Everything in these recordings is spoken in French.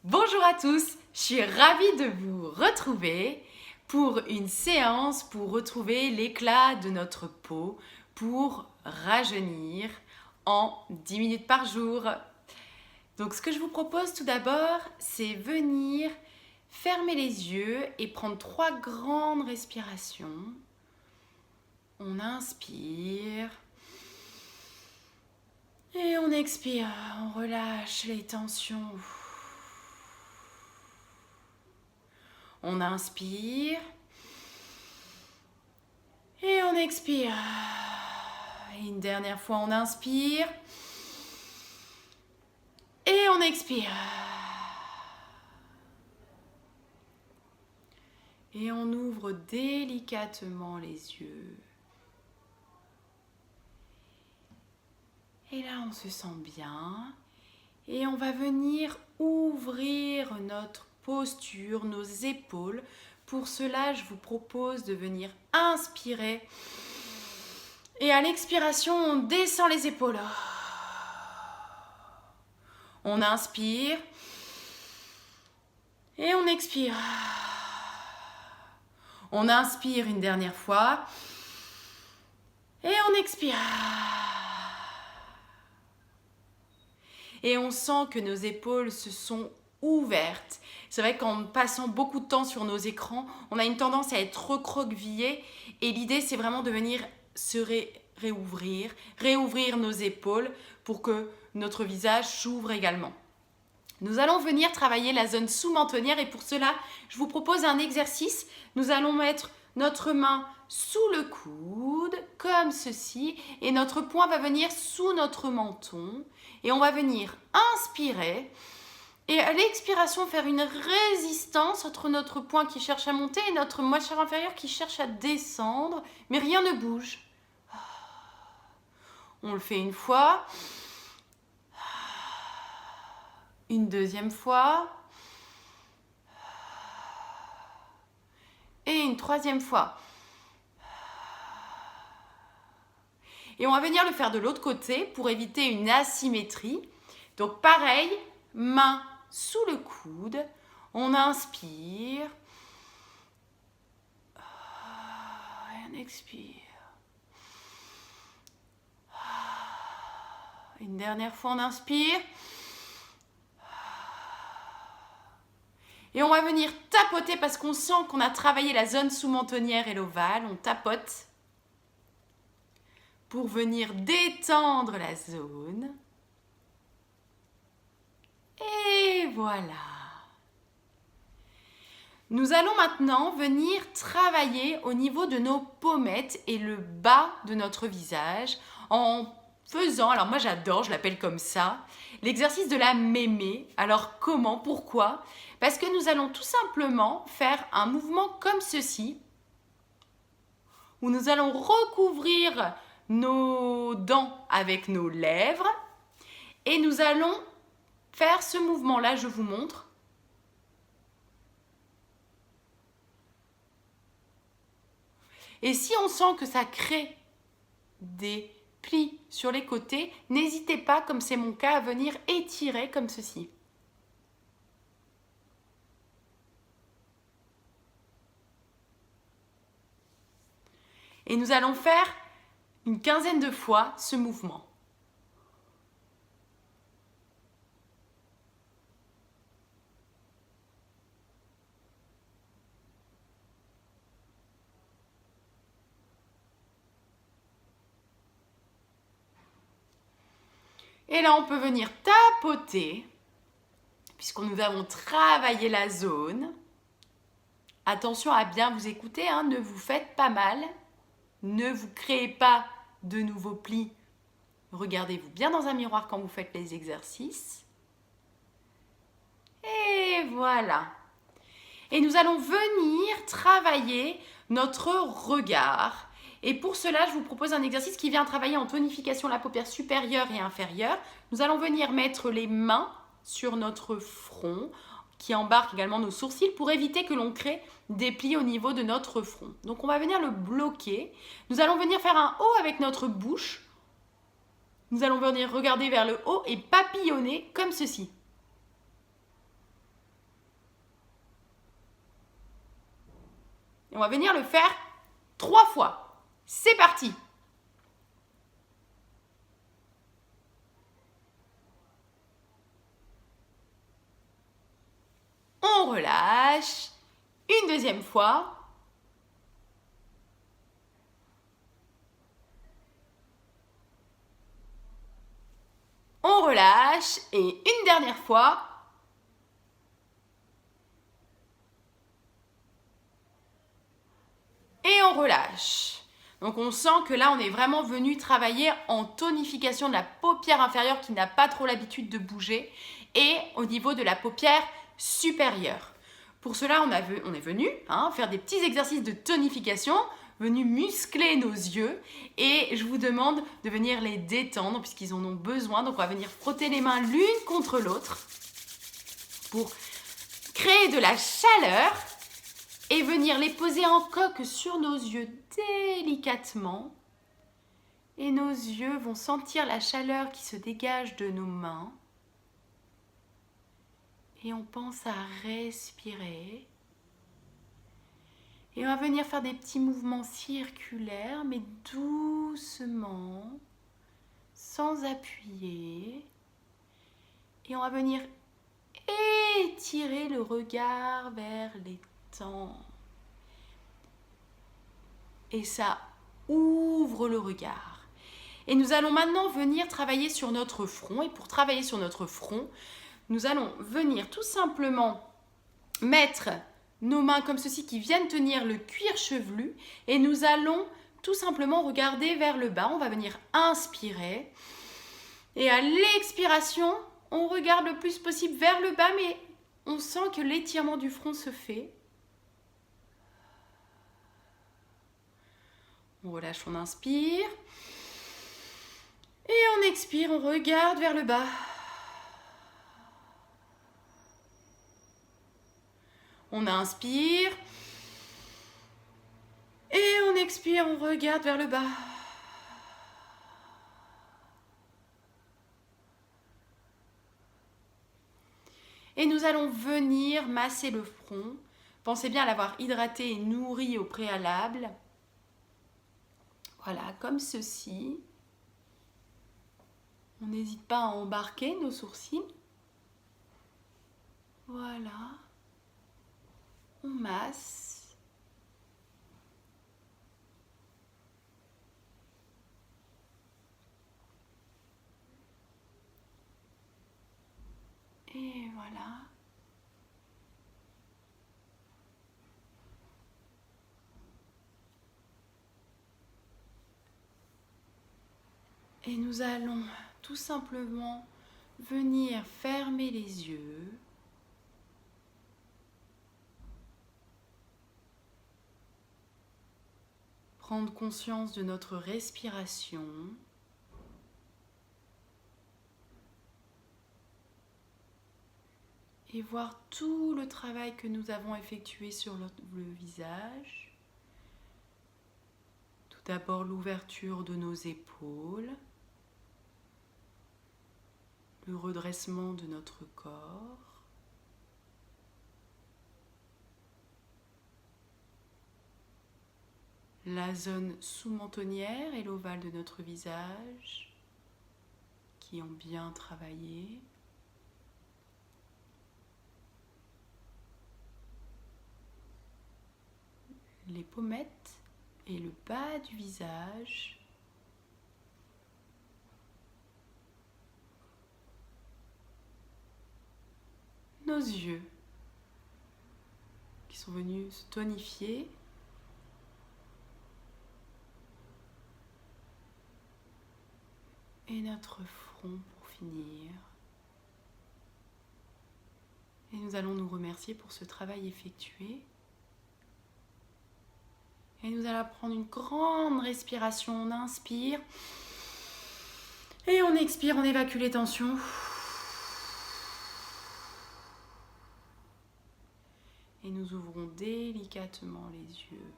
Bonjour à tous, je suis ravie de vous retrouver pour une séance pour retrouver l'éclat de notre peau, pour rajeunir en 10 minutes par jour. Donc ce que je vous propose tout d'abord, c'est venir fermer les yeux et prendre 3 grandes respirations. On inspire et on expire, on relâche les tensions. On inspire et on expire. Et une dernière fois, on inspire et on expire. Et on ouvre délicatement les yeux. Et là, on se sent bien. Et on va venir ouvrir notre posture, nos épaules. Pour cela, je vous propose de venir inspirer. Et à l'expiration, on descend les épaules. On inspire. Et on expire. On inspire une dernière fois. Et on expire. Et on sent que nos épaules se sont ouvertes. C'est vrai qu'en passant beaucoup de temps sur nos écrans, on a une tendance à être recroquevillé. Et l'idée, c'est vraiment de venir se réouvrir nos épaules pour que notre visage s'ouvre également. Nous allons venir travailler la zone sous-mentonnière et pour cela, je vous propose un exercice. Nous allons mettre notre main sous le coude, comme ceci, et notre poing va venir sous notre menton. Et on va venir inspirer et à l'expiration faire une résistance entre notre poing qui cherche à monter et notre mâchoire inférieure qui cherche à descendre, mais rien ne bouge. On le fait une fois, une deuxième fois et une troisième fois. Et on va venir le faire de l'autre côté pour éviter une asymétrie. Donc pareil, main sous le coude, on inspire et on expire. Une dernière fois, on inspire. Et on va venir tapoter parce qu'on sent qu'on a travaillé la zone sous-mentonnière et l'ovale. On tapote pour venir détendre la zone. Et voilà. Nous allons maintenant venir travailler au niveau de nos pommettes et le bas de notre visage en faisant, alors moi j'adore, je l'appelle comme ça, l'exercice de la mémé. Alors comment, pourquoi? Parce que nous allons tout simplement faire un mouvement comme ceci, où nous allons recouvrir nos dents avec nos lèvres et nous allons faire ce mouvement-là, je vous montre. Et si on sent que ça crée des plis sur les côtés, n'hésitez pas, comme c'est mon cas, à venir étirer comme ceci. Et nous allons faire une quinzaine de fois ce mouvement. Et là, on peut venir tapoter, puisque nous avons travaillé la zone. Attention à bien vous écouter, hein, ne vous faites pas mal. Ne vous créez pas de nouveaux plis. Regardez-vous bien dans un miroir quand vous faites les exercices. Et voilà. Et nous allons venir travailler notre regard. Et pour cela, je vous propose un exercice qui vient travailler en tonification la paupière supérieure et inférieure. Nous allons venir mettre les mains sur notre front, qui embarque également nos sourcils, pour éviter que l'on crée des plis au niveau de notre front. Donc on va venir le bloquer. Nous allons venir faire un O avec notre bouche. Nous allons venir regarder vers le haut et papillonner comme ceci. Et on va venir le faire 3 fois. C'est parti! On relâche. Une deuxième fois. On relâche. Et une dernière fois. Et on relâche. Donc on sent que là, on est vraiment venu travailler en tonification de la paupière inférieure qui n'a pas trop l'habitude de bouger et au niveau de la paupière supérieure. Pour cela, on est venu faire des petits exercices de tonification, venu muscler nos yeux et je vous demande de venir les détendre puisqu'ils en ont besoin. Donc on va venir frotter les mains l'une contre l'autre pour créer de la chaleur et venir les poser en coque sur nos yeux délicatement. Et nos yeux vont sentir la chaleur qui se dégage de nos mains. Et on pense à respirer. Et on va venir faire des petits mouvements circulaires, mais doucement, sans appuyer. Et on va venir étirer le regard vers les temps. Et ça ouvre le regard. Et nous allons maintenant venir travailler sur notre front. Et pour travailler sur notre front, nous allons venir tout simplement mettre nos mains comme ceci qui viennent tenir le cuir chevelu. Et nous allons tout simplement regarder vers le bas. On va venir inspirer. Et à l'expiration, on regarde le plus possible vers le bas, mais on sent que l'étirement du front se fait. On relâche, on inspire. Et on expire, on regarde vers le bas. On inspire. Et on expire, on regarde vers le bas. Et nous allons venir masser le front. Pensez bien à l'avoir hydraté et nourri au préalable. Voilà, comme ceci. On n'hésite pas à embarquer nos sourcils. Voilà. On masse. Et voilà. Et nous allons tout simplement venir fermer les yeux. Prendre conscience de notre respiration. Et voir tout le travail que nous avons effectué sur le visage. Tout d'abord l'ouverture de nos épaules. Le redressement de notre corps. La zone sous-mentonnière et l'ovale de notre visage qui ont bien travaillé. Les pommettes et le bas du visage. Nos yeux qui sont venus se tonifier. Et notre front pour finir. Et nous allons nous remercier pour ce travail effectué. Et nous allons prendre une grande respiration. On inspire. Et on expire, on évacue les tensions. Et nous ouvrons délicatement les yeux.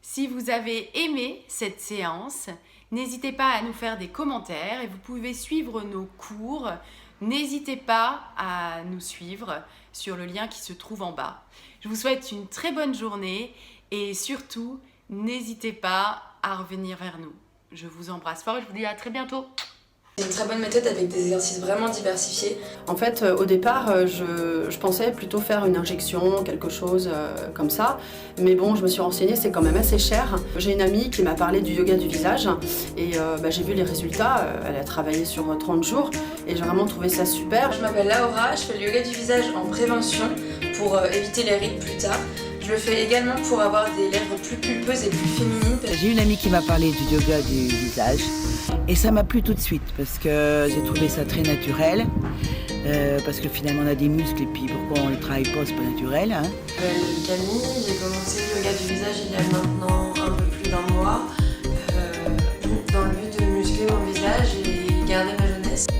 Si vous avez aimé cette séance, n'hésitez pas à nous faire des commentaires et vous pouvez suivre nos cours n'hésitez pas à nous suivre sur le lien qui se trouve en bas. Je vous souhaite une très bonne journée et surtout, n'hésitez pas à revenir vers nous. Je vous embrasse fort et je vous dis à très bientôt. C'est une très bonne méthode avec des exercices vraiment diversifiés. En fait, au départ, je pensais plutôt faire une injection, quelque chose comme ça. Mais bon, je me suis renseignée, c'est quand même assez cher. J'ai une amie qui m'a parlé du yoga du visage et j'ai vu les résultats. Elle a travaillé sur 30 jours et j'ai vraiment trouvé ça super. Je m'appelle Laura, je fais le yoga du visage en prévention pour éviter les rides plus tard. Je le fais également pour avoir des lèvres plus pulpeuses et plus féminines. J'ai une amie qui m'a parlé du yoga du visage et ça m'a plu tout de suite parce que j'ai trouvé ça très naturel. Parce que finalement on a des muscles et puis pourquoi on ne les travaille pas, c'est pas naturel. Hein. Je m'appelle Camille, j'ai commencé le yoga du visage il y a maintenant un peu plus d'1 mois.